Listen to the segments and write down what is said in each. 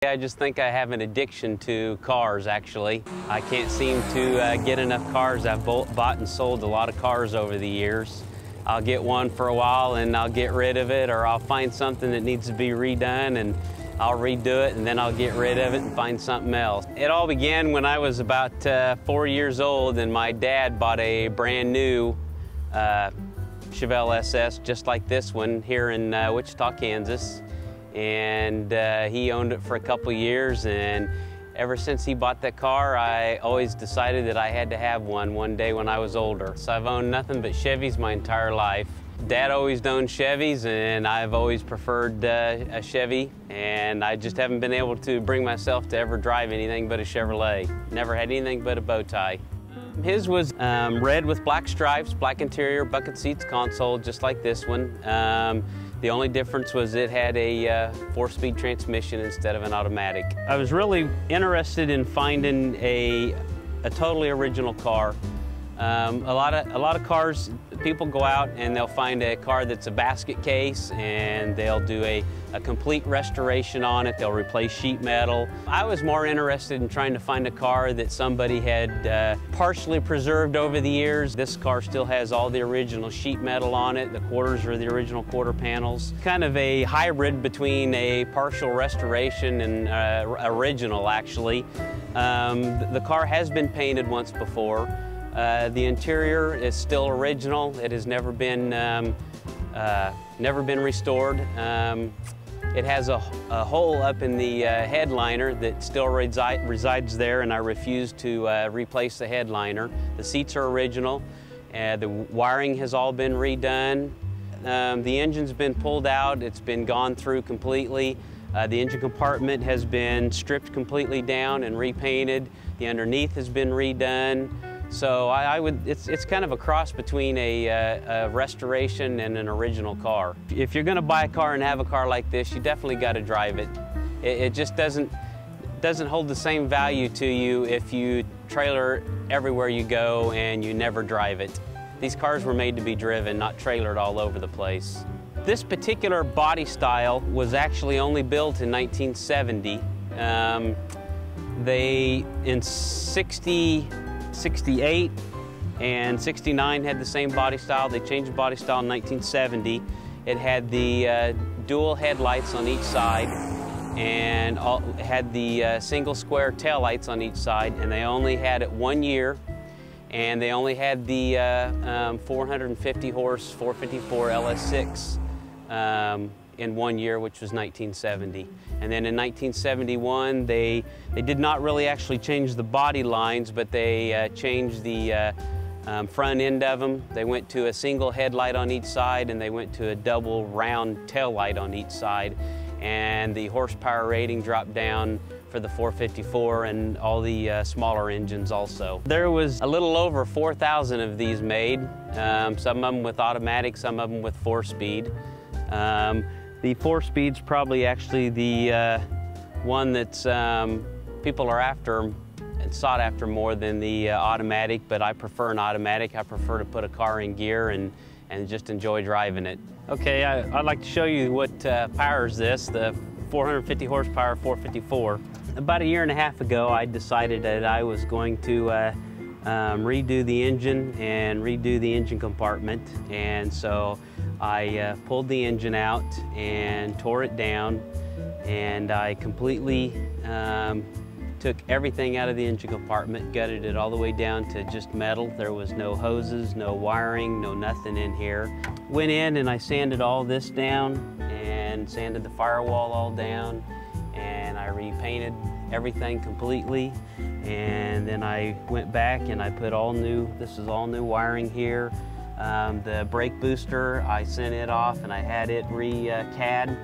I just think I have an addiction to cars, actually. I can't seem to get enough cars. I've bought and sold a lot of cars over the years. I'll get one for a while and I'll get rid of it, or I'll find something that needs to be redone and I'll redo it, and then I'll get rid of it and find something else. It all began when I was about 4 years old, and my dad bought a brand new Chevelle SS just like this one here in Wichita, Kansas. And he owned it for a couple years, and ever since he bought that car, I always decided that I had to have one day when I was older. So I've owned nothing but Chevys my entire life. Dad always owned Chevys, and I've always preferred a Chevy, and I just haven't been able to bring myself to ever drive anything but a Chevrolet. Never had anything but a bow tie. His was red with black stripes, black interior, bucket seats, console, just like this one. The only difference was it had a 4-speed transmission instead of an automatic. I was really interested in finding a totally original car. A lot of cars, people go out and they'll find a car that's a basket case, and they'll do a complete restoration on it. They'll replace sheet metal. I was more interested in trying to find a car that somebody had partially preserved over the years. This car still has all the original sheet metal on it. The quarters are the original quarter panels. Kind of a hybrid between a partial restoration and original, actually. The car has been painted once before. The interior is still original. It has never been restored. It has a hole up in the headliner that still resides there, and I refuse to replace the headliner. The seats are original. The wiring has all been redone. The engine's been pulled out. It's been gone through completely. The engine compartment has been stripped completely down and repainted. The underneath has been redone. So it's kind of a cross between a restoration and an original car. If you're going to buy a car and have a car like this, you definitely got to drive it. It just doesn't hold the same value to you if you trailer everywhere you go and you never drive it. These cars were made to be driven, not trailered all over the place. This particular body style was actually only built in 1970. In 68 and 69 had the same body style. They changed the body style in 1970. It had the dual headlights on each side, and had the single square tail lights on each side, and they only had it 1 year, and they only had the 450 horse 454 LS6 in 1 year, which was 1970. And then in 1971, they did not really actually change the body lines, but they changed the front end of them. They went to a single headlight on each side, and they went to a double round tail light on each side. And the horsepower rating dropped down for the 454 and all the smaller engines also. There was a little over 4,000 of these made, some of them with automatic, some of them with 4-speed. The 4-speed's probably actually the one that's people are after and sought after more than the automatic, but I prefer an automatic. I prefer to put a car in gear and just enjoy driving it. Okay, I'd like to show you what powers this, the 450 horsepower 454. About a year and a half ago, I decided that I was going to redo the engine and redo the engine compartment, and so I pulled the engine out and tore it down, and I completely took everything out of the engine compartment, gutted it all the way down to just metal. There was no hoses, no wiring, no nothing in here. Went in and I sanded all this down and sanded the firewall all down, and I repainted everything completely. And then I went back and I put this is all new wiring here. The brake booster, I sent it off and I had it re-CAD,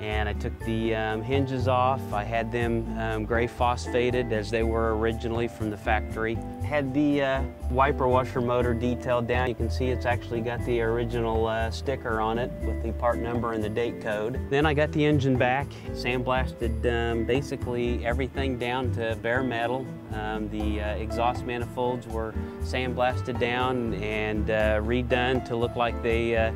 and I took the hinges off. I had them gray phosphated as they were originally from the factory. Had the wiper washer motor detailed down. You can see it's actually got the original sticker on it with the part number and the date code. Then I got the engine back, sandblasted basically everything down to bare metal. The exhaust manifolds were sandblasted down and redone to look like they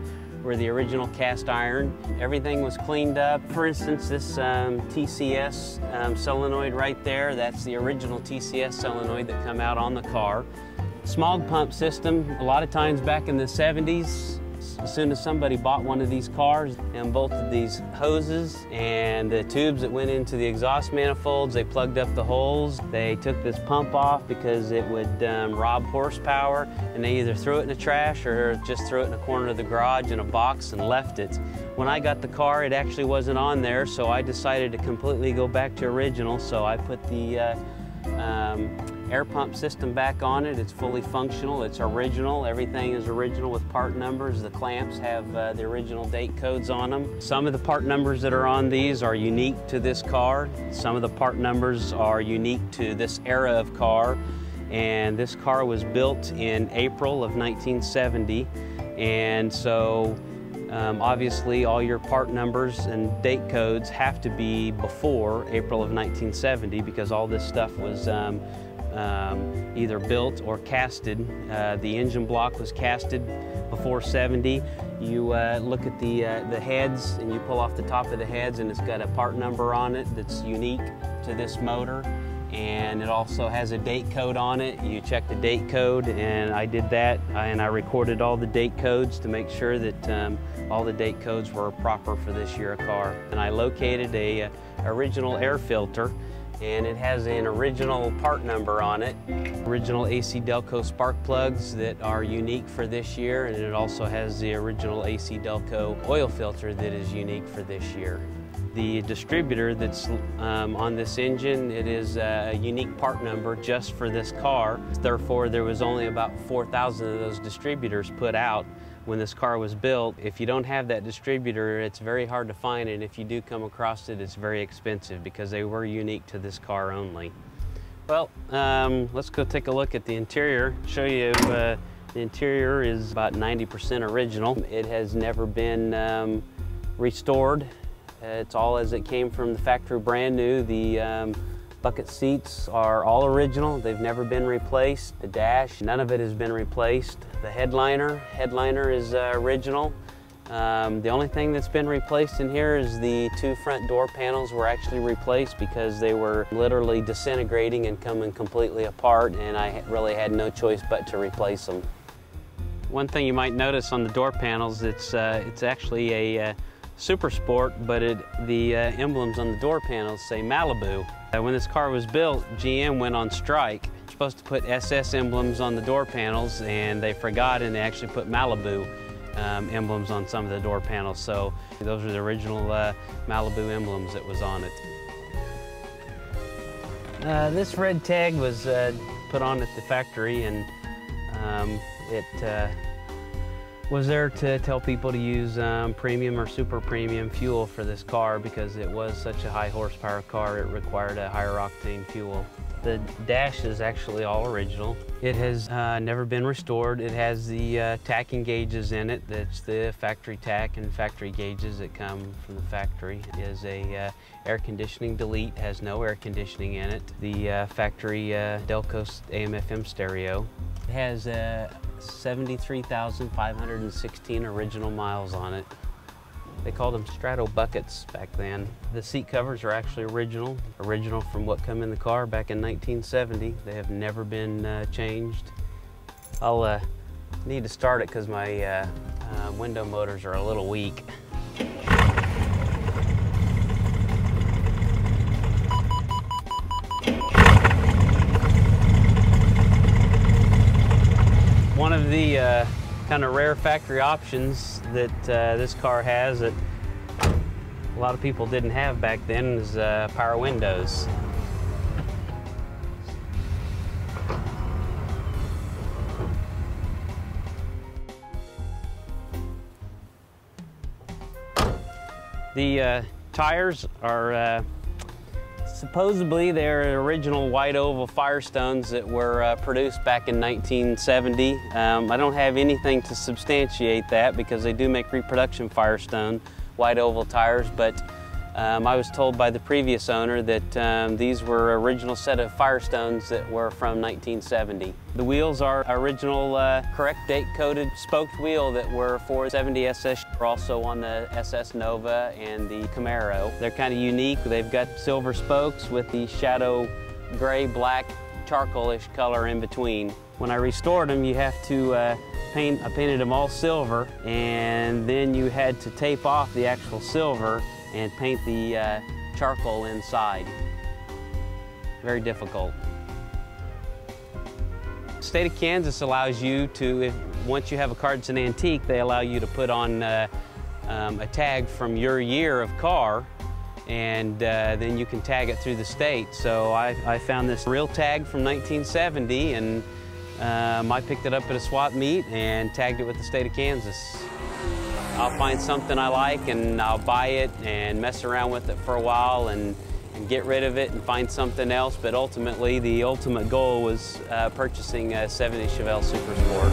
were the original cast iron. Everything was cleaned up. For instance, this TCS solenoid right there, that's the original TCS solenoid that come out on the car. Smog pump system, a lot of times back in the 70s, as soon as somebody bought one of these cars and bolted these hoses and the tubes that went into the exhaust manifolds, they plugged up the holes. They took this pump off because it would rob horsepower, and they either threw it in the trash or just threw it in a corner of the garage in a box and left it. When I got the car, it actually wasn't on there, so I decided to completely go back to original. So I put the air pump system back on it. It's fully functional, it's original, everything is original with part numbers. The clamps have the original date codes on them. Some of the part numbers that are on these are unique to this car. Some of the part numbers are unique to this era of car. And this car was built in April of 1970. And so obviously all your part numbers and date codes have to be before April of 1970 because all this stuff was either built or casted. The engine block was casted before 70. You look at the heads and you pull off the top of the heads and it's got a part number on it that's unique to this motor, and it also has a date code on it. You check the date code, and I did that, and I recorded all the date codes to make sure that all the date codes were proper for this year of car. And I located a original air filter, and it has an original part number on it. Original AC Delco spark plugs that are unique for this year, and it also has the original AC Delco oil filter that is unique for this year. The distributor that's on this engine, it is a unique part number just for this car. Therefore, there was only about 4,000 of those distributors put out when this car was built. If you don't have that distributor, it's very hard to find, and if you do come across it, it's very expensive because they were unique to this car only. Well, let's go take a look at the interior. Show you the interior is about 90% original. It has never been restored. It's all as it came from the factory, brand new. The bucket seats are all original. They've never been replaced. The dash, none of it has been replaced. The headliner is original. The only thing that's been replaced in here is the two front door panels were actually replaced because they were literally disintegrating and coming completely apart, and I really had no choice but to replace them. One thing you might notice on the door panels, it's actually a Super Sport, but the emblems on the door panels say Malibu. When this car was built, GM went on strike. They're supposed to put SS emblems on the door panels, and they forgot, and they actually put Malibu emblems on some of the door panels. So those are the original Malibu emblems that was on it. This red tag was put on at the factory, and it was there to tell people to use premium or super premium fuel for this car because it was such a high horsepower car. It required a higher octane fuel. The dash is actually all original. It has never been restored. It has the tacking gauges in it. That's the factory tack and factory gauges that come from the factory. It is a air conditioning delete, has no air conditioning in it. The factory Delco AM/FM stereo. It has 73,516 original miles on it. They called them strato buckets back then. The seat covers are actually original from what come in the car back in 1970. They have never been changed. I'll need to start it because my window motors are a little weak. One of the kind of rare factory options that this car has that a lot of people didn't have back then is power windows. The tires are supposedly they're original white oval Firestones that were produced back in 1970. I don't have anything to substantiate that because they do make reproduction Firestone white oval tires, but I was told by the previous owner that these were original set of Firestones that were from 1970. The wheels are original correct date coded spoked wheel that were for 70 SS. We're also on the SS Nova and the Camaro. They're kind of unique. They've got silver spokes with the shadow gray, black, charcoalish color in between. When I restored them, you have to I painted them all silver, and then you had to tape off the actual silver and paint the charcoal inside. Very difficult. The state of Kansas allows you to, once you have a car that's an antique, they allow you to put on a tag from your year of car, and then you can tag it through the state. So I found this real tag from 1970, and I picked it up at a swap meet and tagged it with the state of Kansas. I'll find something I like and I'll buy it and mess around with it for a while and get rid of it and find something else, but ultimately the ultimate goal was purchasing a 70 Chevelle Super Sport.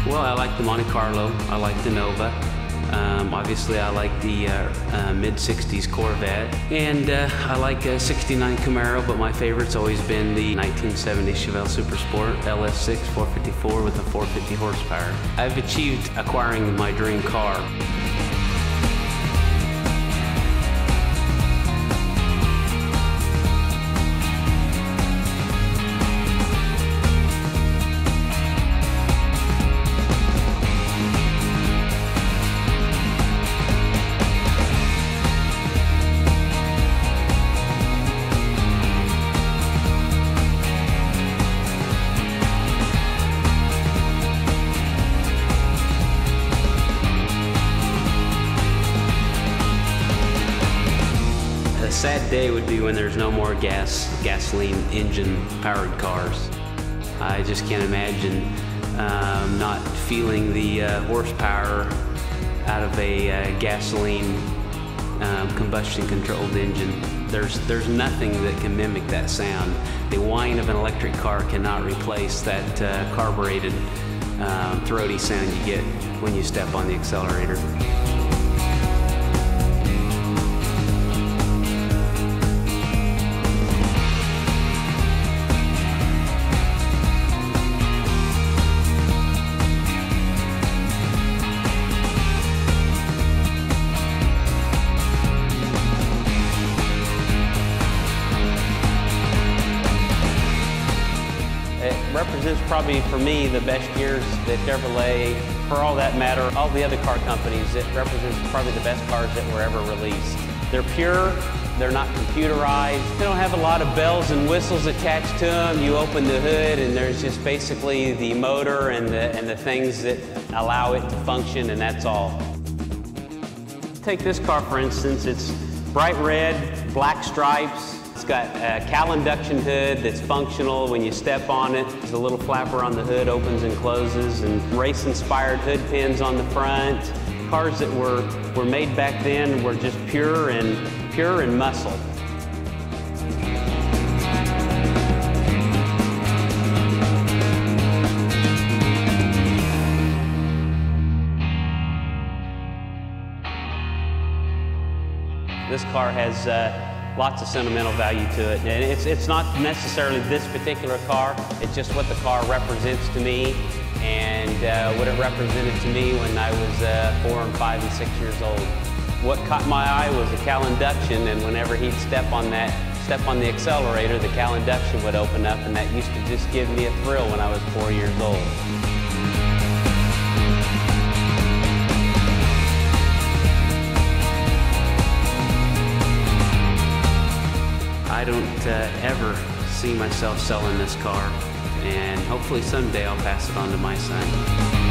Well, I like the Monte Carlo, I like the Nova. Obviously, I like the mid-60s Corvette. And I like a 69 Camaro, but my favorite's always been the 1970 Chevelle Super Sport SS-454 with a 450 horsepower. I've achieved acquiring my dream car. A sad day would be when there's no more gasoline engine powered cars. I just can't imagine not feeling the horsepower out of a gasoline combustion controlled engine. There's nothing that can mimic that sound. The whine of an electric car cannot replace that carbureted throaty sound you get when you step on the accelerator. It represents probably for me the best years that Chevrolet, for all that matter, all the other car companies, it represents probably the best cars that were ever released. They're pure, they're not computerized, they don't have a lot of bells and whistles attached to them. You open the hood and there's just basically the motor and the things that allow it to function, and that's all. Take this car for instance, it's bright red, black stripes. It's got a cowl induction hood that's functional. When you step on it, there's a little flapper on the hood, opens and closes, and race-inspired hood pins on the front. Cars that were made back then were just pure and muscle. This car has lots of sentimental value to it, and it's not necessarily this particular car, it's just what the car represents to me and what it represented to me when I was 4 and 5 and 6 years old. What caught my eye was the cowl induction, and whenever he'd step on the accelerator, the cowl induction would open up, and that used to just give me a thrill when I was 4 years old. I don't ever see myself selling this car, and hopefully someday I'll pass it on to my son.